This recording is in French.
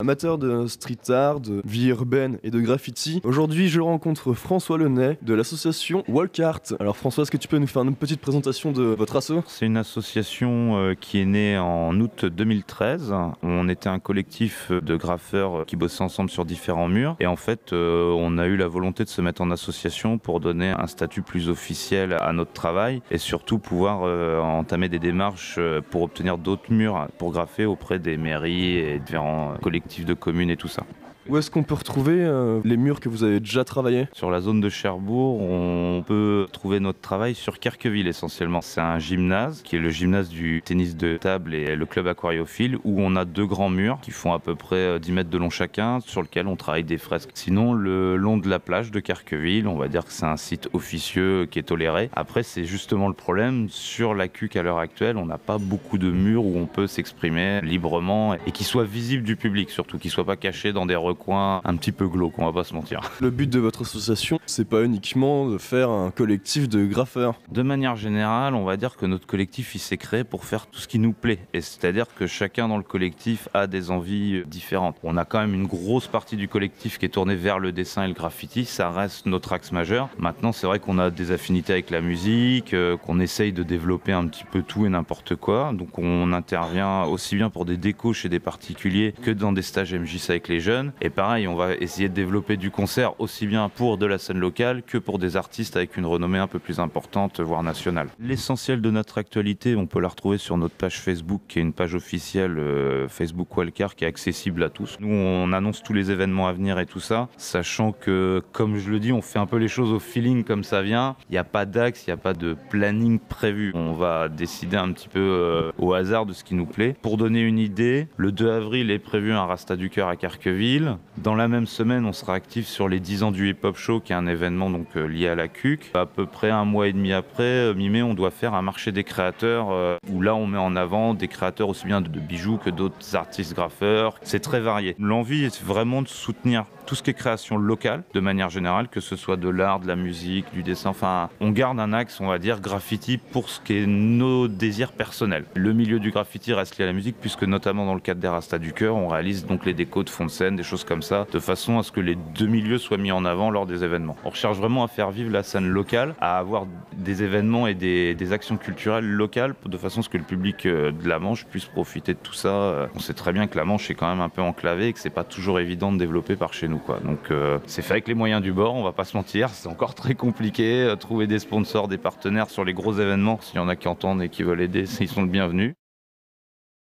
Amateur de street art, de vie urbaine et de graffiti, aujourd'hui je rencontre François Lenay de l'association Walkart. Alors François, est-ce que tu peux nous faire une petite présentation de votre asso? C'est une association qui est née en août 2013. On était un collectif de graffeurs qui bossaient ensemble sur différents murs. Et en fait, on a eu la volonté de se mettre en association pour donner un statut plus officiel à notre travail et surtout pouvoir entamer des démarches pour obtenir d'autres murs pour graffer auprès des mairies et différents collectifs de communes et tout ça. Où est-ce qu'on peut retrouver les murs que vous avez déjà travaillés? Sur la zone de Cherbourg, on peut trouver notre travail sur Querqueville essentiellement. C'est un gymnase qui est le gymnase du tennis de table et le club aquariophile où on a deux grands murs qui font à peu près 10 mètres de long chacun sur lesquels on travaille des fresques. Sinon, le long de la plage de Querqueville, on va dire que c'est un site officieux qui est toléré. Après, c'est justement le problème. Sur la CUC à l'heure actuelle, on n'a pas beaucoup de murs où on peut s'exprimer librement et qui soient visibles du public surtout, qui ne soient pas cachés dans des recoins un petit peu glauques, on va pas se mentir. Le but de votre association, c'est pas uniquement de faire un collectif de graffeurs. De manière générale, on va dire que notre collectif il s'est créé pour faire tout ce qui nous plaît. Et c'est-à-dire que chacun dans le collectif a des envies différentes. On a quand même une grosse partie du collectif qui est tournée vers le dessin et le graffiti. Ça reste notre axe majeur. Maintenant, c'est vrai qu'on a des affinités avec la musique, qu'on essaye de développer un petit peu tout et n'importe quoi. Donc on intervient aussi bien pour des décos chez des particuliers que dans des stages MJC avec les jeunes. Et pareil, on va essayer de développer du concert aussi bien pour de la scène locale que pour des artistes avec une renommée un peu plus importante, voire nationale. L'essentiel de notre actualité, on peut la retrouver sur notre page Facebook, qui est une page officielle Facebook Walkart, qui est accessible à tous. Nous, on annonce tous les événements à venir et tout ça, sachant que, comme je le dis, on fait un peu les choses au feeling comme ça vient. Il n'y a pas d'axe, il n'y a pas de planning prévu. On va décider un petit peu au hasard de ce qui nous plaît. Pour donner une idée, le 2 avril est prévu un Rasta du Cœur à Querqueville. Dans la même semaine, on sera actif sur les 10 ans du Hip Hop Show, qui est un événement lié à la CUC. À peu près un mois et demi après, mi-mai, on doit faire un marché des créateurs où là, on met en avant des créateurs aussi bien de bijoux que d'autres artistes graffeurs. C'est très varié. L'envie est vraiment de soutenir tout ce qui est création locale, de manière générale, que ce soit de l'art, de la musique, du dessin. Enfin, on garde un axe, on va dire, graffiti pour ce qui est nos désirs personnels. Le milieu du graffiti reste lié à la musique, puisque notamment dans le cadre des Rastas du Cœur, on réalise donc les décos de fond de scène, des choses comme ça, de façon à ce que les deux milieux soient mis en avant lors des événements. On recherche vraiment à faire vivre la scène locale, à avoir des événements et des actions culturelles locales, de façon à ce que le public de la Manche puisse profiter de tout ça. On sait très bien que la Manche est quand même un peu enclavée et que c'est pas toujours évident de développer par chez nous. Donc c'est fait avec les moyens du bord, on va pas se mentir, c'est encore très compliqué, trouver des sponsors, des partenaires sur les gros événements, s'il y en a qui entendent et qui veulent aider, ils sont le bienvenu.